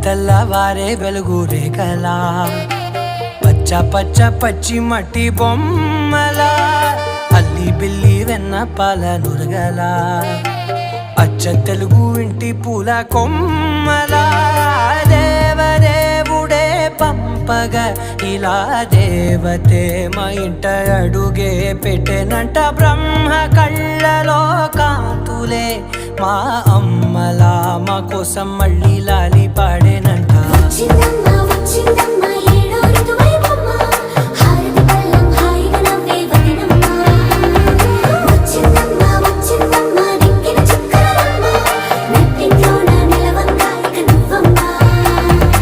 తెల్లవారే వెలుగు రేఖలా పచ్చ పచ్చ పచ్చి మట్టి బొమ్మలా అల్లి బిల్లి వెన్న పాల నురగలా అచ్చ తెలుగు ఇంటి పూల కొమ్మలా దేవదేవుడే పంపగా ఇలా దేవతే మా ఇంట అడుగే పెట్టెనంట బ్రహ్మ కళ్ళలో కాంతులే మా అమ్మలా మా కోసం మళ్ళీ లాలి పాడేనంట